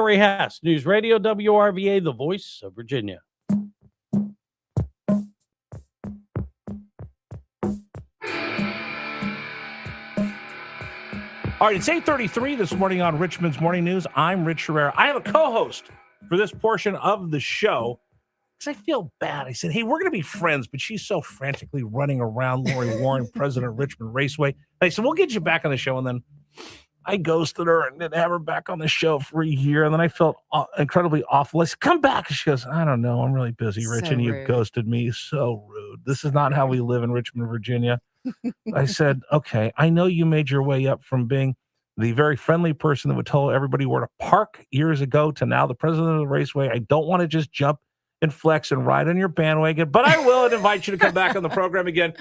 Lori Hess, News Radio WRVA, the voice of Virginia. All right, it's 8:33 this morning on Richmond's Morning News. I'm Rich Herrera. I have a co-host for this portion of the show because I feel bad. I said, hey, we're going to be friends, but she's so frantically running around, Lori Waran, president of Richmond Raceway. And I said, we'll get you back on the show. And then I ghosted her and didn't have her back on the show for a year. And then I felt incredibly awful. I said, come back. And she goes, I don't know. I'm really busy, Rich, So and you rude. ghosted me. So rude. This is not how we live in Richmond, Virginia. I said, okay, I know you made your way up from being the very friendly person that would tell everybody where to park years ago to now the president of the raceway. I don't want to just jump and flex and ride on your bandwagon, but I will and invite you to come back on the program again.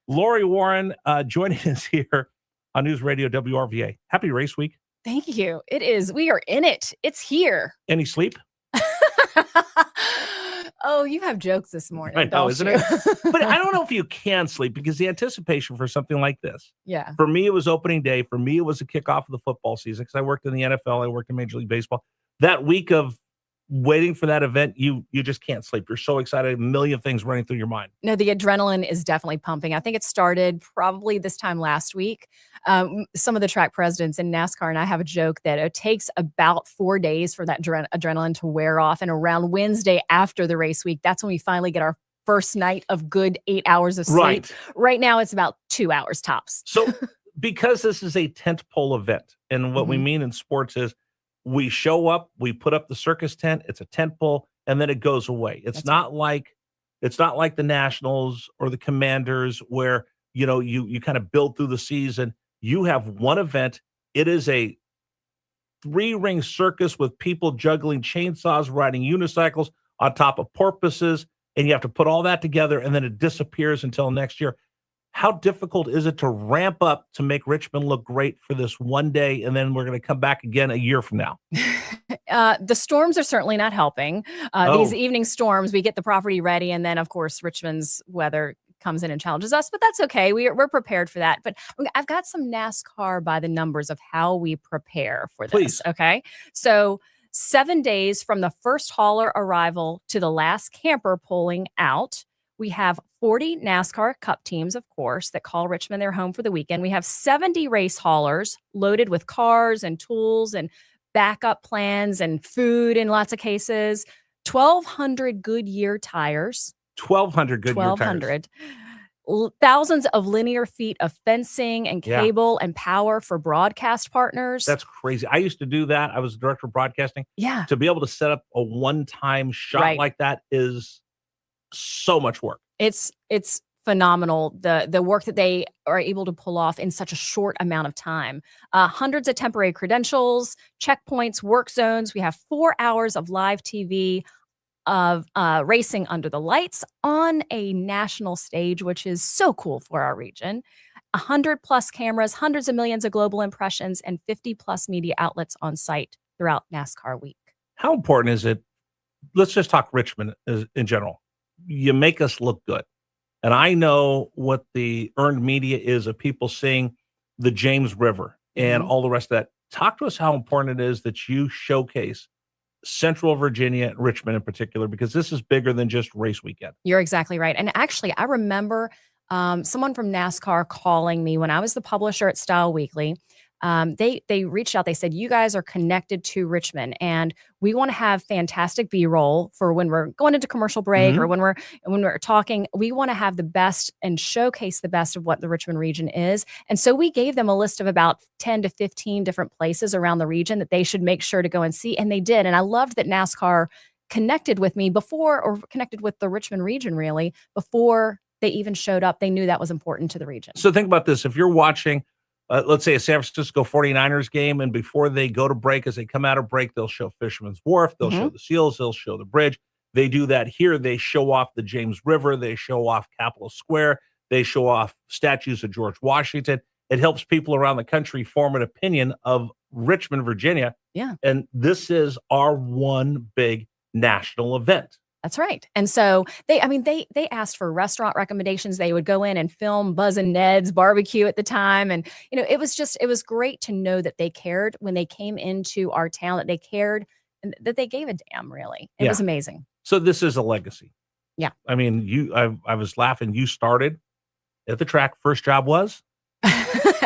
Lori Waran joining us here on News Radio WRVA. Happy race week. Thank you. It is. We are in it. It's here. Any sleep? Oh, you have jokes this morning. I know, isn't it? it? But I don't know if you can sleep because the anticipation for something like this. Yeah. For me, it was opening day. For me, it was a kickoff of the football season because I worked in the NFL. I worked in Major League Baseball. That week of waiting for that event, you just can't sleep. You're so excited. A million things running through your mind. No, the adrenaline is definitely pumping. I think it started probably this time last week. Some of the track presidents in NASCAR and I have a joke that it takes about 4 days for that adrenaline to wear off. And around Wednesday after the race week, that's when we finally get our first night of good 8 hours of sleep. Right now, it's about 2 hours tops. So because this is a tentpole event, and what we mean in sports is we show up, we put up the circus tent, it's a tent pole, and then it goes away. It's not like the Nationals or the Commanders where, you kind of build through the season. You have one event. It is a 3-ring circus with people juggling chainsaws, riding unicycles on top of porpoises, and you have to put all that together, and then it disappears until next year. How difficult is it to ramp up to make Richmond look great for this one day, and then we're going to come back again a year from now? The storms are certainly not helping. These evening storms, we get the property ready, and then, of course, Richmond's weather comes in and challenges us, but that's okay. We're prepared for that. But I've got some NASCAR by the numbers of how we prepare for this. Please. Okay. So 7 days from the first hauler arrival to the last camper pulling out. We have 40 NASCAR Cup teams, of course, that call Richmond their home for the weekend. We have 70 race haulers loaded with cars and tools and backup plans and food in lots of cases. 1,200 Goodyear tires. 1,200 Goodyear tires. Thousands of linear feet of fencing and cable and power for broadcast partners. That's crazy. I used to do that. I was the director of broadcasting. Yeah. To be able to set up a one-time shot like that is so much work. It's phenomenal, the work that they are able to pull off in such a short amount of time. Hundreds of temporary credentials, checkpoints, work zones. We have 4 hours of live TV of racing under the lights on a national stage, which is so cool for our region. 100+ cameras, hundreds of millions of global impressions, and 50+ media outlets on site throughout NASCAR week. How important is it? Let's just talk Richmond in general. You make us look good. And I know what the earned media is of people seeing the James River and all the rest of that. Talk to us how important it is that you showcase Central Virginia, Richmond in particular, because this is bigger than just race weekend. You're exactly right. And actually, I remember someone from NASCAR calling me when I was the publisher at Style Weekly. They reached out. They said, you guys are connected to Richmond, and we want to have fantastic B-roll for when we're going into commercial break or when we're talking. We want to have the best and showcase the best of what the Richmond region is. And so we gave them a list of about 10 to 15 different places around the region that they should make sure to go and see. And they did. And I loved that NASCAR connected with me before, or connected with the Richmond region really, before they even showed up. They knew that was important to the region. So think about this. If you're watching, let's say a San Francisco 49ers game, and before they go to break, as they come out of break, they'll show Fisherman's Wharf, they'll show the Seals, they'll show the bridge. They do that here. They show off the James River, they show off Capitol Square, they show off statues of George Washington. It helps people around the country form an opinion of Richmond, Virginia. Yeah. And this is our one big national event. That's right. And so they asked for restaurant recommendations. They would go in and film Buzz and Ned's barbecue at the time. And, it was great to know that they cared when they came into our town, that they cared and that they gave a damn, really. It was amazing. So this is a legacy. Yeah. I mean, I was laughing. You started at the track. First job was?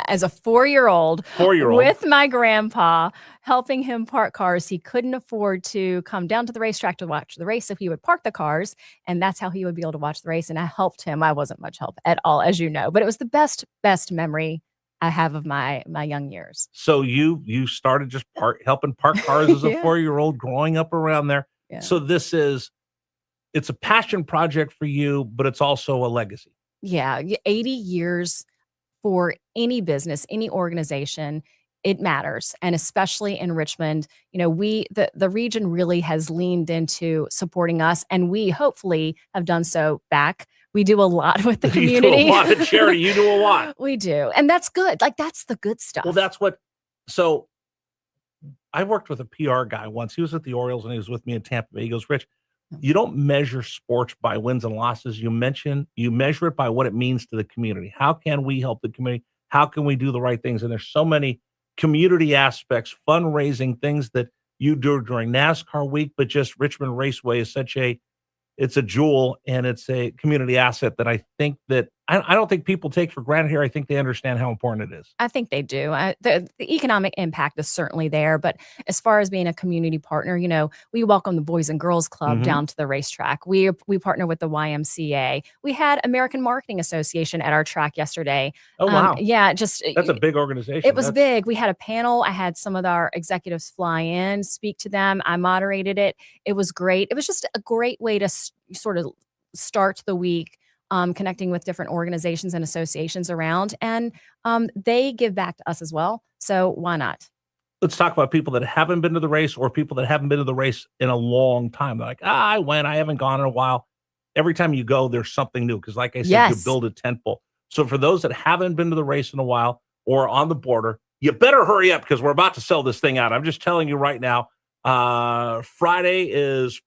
As a 4-year-old with my grandpa, helping him park cars. He couldn't afford to come down to the racetrack to watch the race, so he would park the cars, and that's how he would be able to watch the race. And I helped him. I wasn't much help at all, as you know, but it was the best memory I have of my young years. So you started just helping park cars as a 4-year-old growing up around there. Yeah. So it's a passion project for you, but it's also a legacy. Yeah, 80 years for any business, any organization, it matters. And especially in Richmond, the region really has leaned into supporting us, and we hopefully have done so back. We do a lot with the community. You do a lot of charity. You do a lot. We do. And that's good. Like, that's the good stuff. Well, so I worked with a PR guy once. He was at the Orioles and he was with me in Tampa Bay. He goes, Rich, you don't measure sports by wins and losses. You measure it by what it means to the community. How can we help the community? How can we do the right things? And there's so many community aspects, fundraising things that you do during NASCAR week, but just Richmond Raceway is it's a jewel, and it's a community asset that I think that I don't think people take for granted here. I think they understand how important it is. I think they do. The economic impact is certainly there, but as far as being a community partner, we welcome the Boys and Girls Club down to the racetrack. We partner with the YMCA. We had American Marketing Association at our track yesterday. Oh, wow. That's a big organization. It was big. We had a panel. I had some of our executives fly in, speak to them. I moderated it. It was great. It was just a great way to sort of start the week. Connecting with different organizations and associations around, and they give back to us as well. So why not? Let's talk about people that haven't been to the race, or people that haven't been to the race in a long time. They're like, I went, I haven't gone in a while. Every time you go, there's something new. Because like I said, you build a tentpole. So for those that haven't been to the race in a while or on the border, you better hurry up because we're about to sell this thing out. I'm just telling you right now, Friday is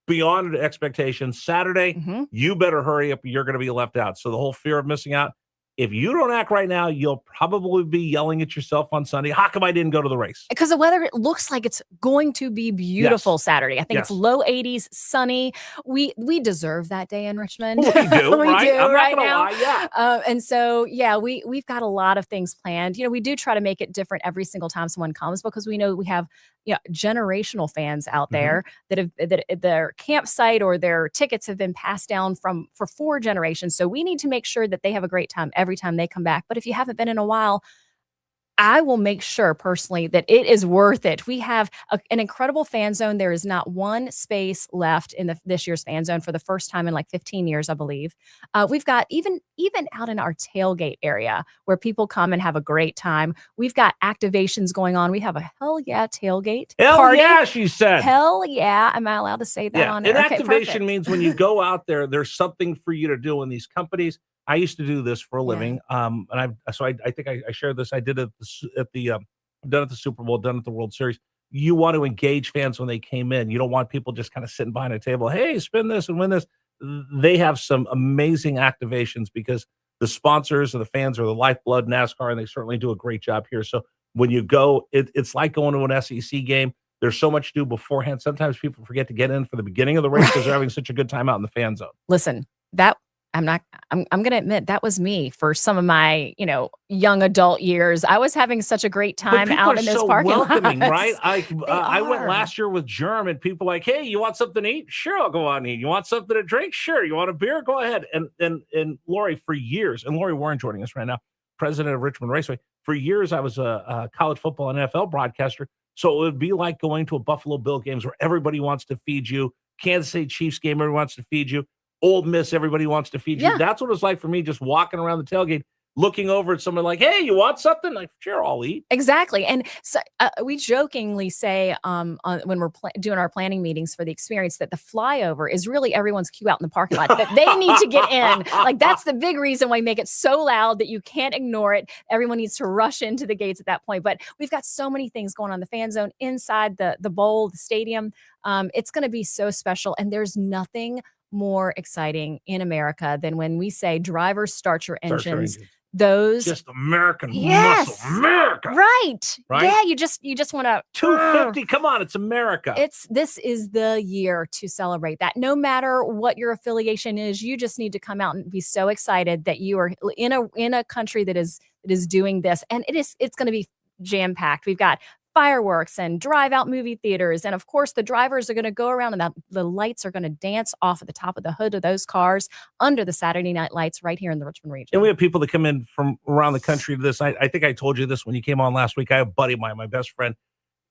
beyond expectations. Saturday, you better hurry up. You're going to be left out. So the whole fear of missing out. If you don't act right now, you'll probably be yelling at yourself on Sunday. How come I didn't go to the race? Because the weather, it looks like it's going to be beautiful Saturday. I think it's low 80s, sunny. We deserve that day in Richmond. We do, we right? do I'm right not going to now. lie, yeah. And so, we've got a lot of things planned. We do try to make it different every single time someone comes, because we know we have generational fans out there that their campsite or their tickets have been passed down for 4 generations. So we need to make sure that they have a great time every time they come back. But if you haven't been in a while, I will make sure personally that it is worth it. We have an incredible fan zone. There is not one space left in this year's fan zone for the first time in like 15 years, I believe. We've got even out in our tailgate area where people come and have a great time. We've got activations going on. We have a hell yeah tailgate party. Yeah, she said. Hell yeah. Am I allowed to say that on air? An activation means when you go out there, there's something for you to do in these companies. I used to do this for a living, and I think I shared this. I did it at the done at the Super Bowl, done at the World Series. You want to engage fans when they came in. You don't want people just kind of sitting behind a table. Hey, spin this and win this. They have some amazing activations because the sponsors and the fans are the lifeblood NASCAR, and they certainly do a great job here. So when you go, it's like going to an SEC game. There's so much to do beforehand. Sometimes people forget to get in for the beginning of the race because they're having such a good time out in the fan zone. Listen, I'm going to admit that was me for some of my, young adult years. I was having such a great time out in those parking lots. Welcoming, right? I went last year with Germ, and people like, hey, you want something to eat? Sure, I'll go on and eat. You want something to drink? Sure. You want a beer? Go ahead. And Lori, for years, and Lori Waran joining us right now, president of Richmond Raceway. For years, I was a college football and NFL broadcaster. So it would be like going to a Buffalo Bill games where everybody wants to feed you. Kansas City Chiefs game, everyone wants to feed you. Old Miss, everybody wants to feed you. That's what it's like for me, just walking around the tailgate, looking over at someone like, hey, you want something? Like, sure, I'll eat. Exactly. And so we jokingly say when we're doing our planning meetings for the experience that the flyover is really everyone's queue out in the parking lot, that they need to get in. Like, that's the big reason why we make it so loud that you can't ignore it. Everyone needs to rush into the gates at that point. But we've got so many things going on in the fan zone, inside the bowl, the stadium. It's going to be so special. And there's nothing more exciting in America than when we say, drivers, start your engines. those just American Yes. muscle, America. Right. Right? Yeah, you just want to 250. Come on, it's America. This is the year to celebrate that. No matter what your affiliation is, you just need to come out and be so excited that you are in a country that is doing this, and it's going to be jam packed. We've got fireworks and drive out movie theaters, and of course the drivers are going to go around and the lights are going to dance off at the top of the hood of those cars under the Saturday night lights right here in the Richmond region. And we have people that come in from around the country to this. I think I told you this when you came on last week. I have a buddy of mine, my best friend.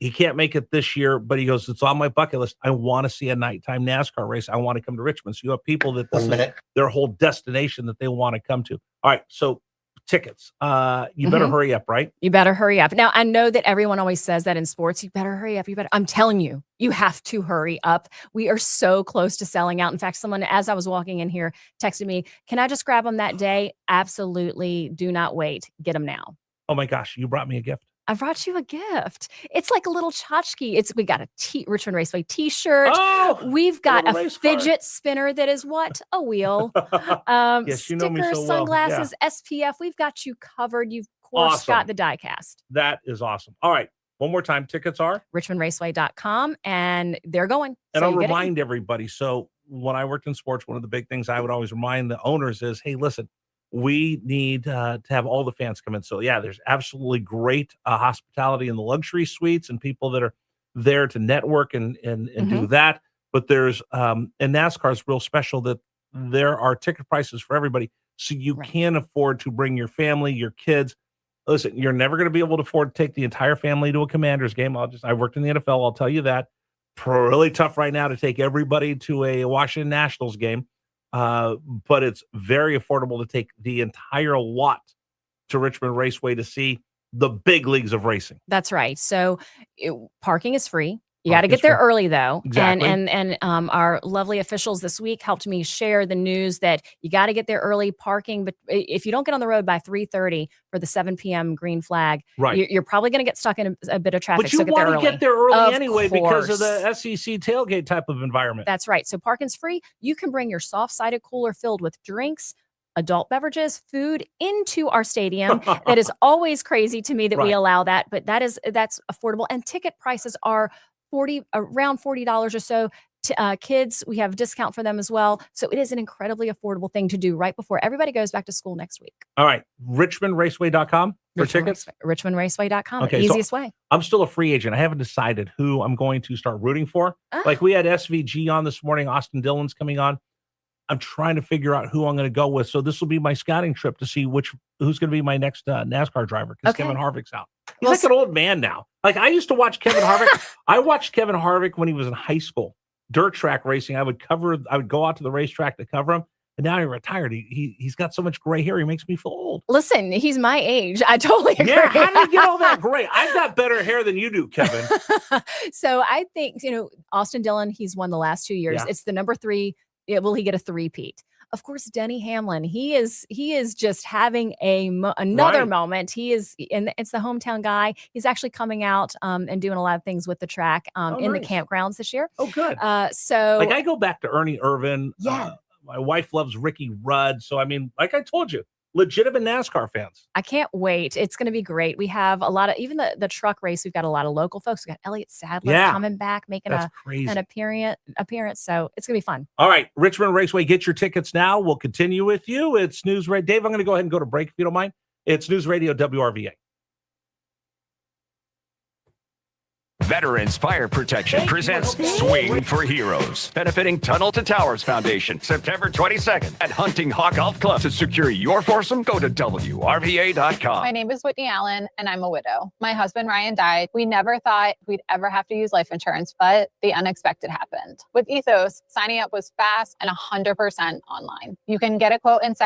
He can't make it this year, but he goes, it's on my bucket list. I want to see a nighttime NASCAR race. I want to come to Richmond. So you have people that this is their whole destination that they want to come to. All right. So tickets. You better hurry up, right? You better hurry up. Now, I know that everyone always says that in sports. You better hurry up. I'm telling you, you have to hurry up. We are so close to selling out. In fact, someone, as I was walking in here, texted me, can I just grab them that day? Absolutely. Do not wait. Get them now. Oh my gosh. You brought me a gift. I brought you a gift. It's like a little tchotchke. We got a Richmond Raceway t-shirt. Oh, we've got a fidget car. Spinner that is what? A wheel. Yes, you know me Stickers, so well. sunglasses, SPF. We've got you covered. You've, of course, Awesome. got the die cast. That is awesome. All right. One more time. Tickets are? RichmondRaceway.com, and they're going. And So I'll you get it. remind everybody. So when I worked in sports, one of the big things I would always remind the owners is, hey, listen, we need to have all the fans come in. So yeah, there's absolutely great hospitality in the luxury suites and people that are there to network and do that. But there's and NASCAR is real special that there are ticket prices for everybody. So you can afford to bring your family, your kids. Listen, you're never going to be able to afford to take the entire family to a Commanders game. I worked in the NFL. I'll tell you that. Really tough right now to take everybody to a Washington Nationals game. But it's very affordable to take the entire lot to Richmond Raceway to see the big leagues of racing. That's right. So parking is free. You got to get there early, though. Exactly. And our lovely officials this week helped me share the news that you got to get there early. Parking, but if you don't get on the road by 3:30 for the 7 p.m. green flag, you're probably going to get stuck in a bit of traffic. But you want to get there early anyway course. because of the SEC tailgate type of environment. That's right. So parking's free. You can bring your soft-sided cooler filled with drinks, adult beverages, food into our stadium. That is always crazy to me that we allow that, but that's affordable. And ticket prices are around $40 or so. Kids, we have a discount for them as well. So it is an incredibly affordable thing to do right before everybody goes back to school next week. All right. RichmondRaceway.com for tickets? RichmondRaceway.com, okay, the easiest way. I'm still a free agent. I haven't decided who I'm going to start rooting for. Like we had SVG on this morning. Austin Dillon's coming on. I'm trying to figure out who I'm going to go with. So this will be my scouting trip to see who's going to be my next NASCAR driver because Kevin Harvick's out. He's like an old man now. Like I used to watch Kevin Harvick. I watched Kevin Harvick when he was in high school, dirt track racing. I would go out to the racetrack to cover him. And now he's retired. He's got so much gray hair. He makes me feel old. Listen, he's my age. I totally agree. Yeah, how did you get all that gray? I've got better hair than you do, Kevin. So I think, Austin Dillon, he's won the last 2 years. Yeah. It's the number 3. Will he get a three-peat? Of course, Denny Hamlin. He is just having another moment. And it's the hometown guy. He's actually coming out and doing a lot of things with the track in the campgrounds this year. Oh, good. So like I go back to Ernie Irvan. Yeah. My wife loves Ricky Rudd. So I mean, like I told you, legitimate NASCAR fans. I can't wait. It's going to be great. We have a lot of, even the truck race, we've got a lot of local folks. We got Elliott Sadler coming back, making an appearance. So it's going to be fun. All right. Richmond Raceway, get your tickets now. We'll continue with you. It's News Radio. Dave, I'm going to go ahead and go to break if you don't mind. It's News Radio WRVA. Veterans Fire Protection presents Swing for Heroes, benefiting Tunnel to Towers Foundation, September 22nd at Hunting Hawk Golf Club. To secure your foursome, go to WRVA.com. My name is Whitney Allen, and I'm a widow. My husband, Ryan, died. We never thought we'd ever have to use life insurance, but the unexpected happened. With Ethos, signing up was fast and 100% online. You can get a quote in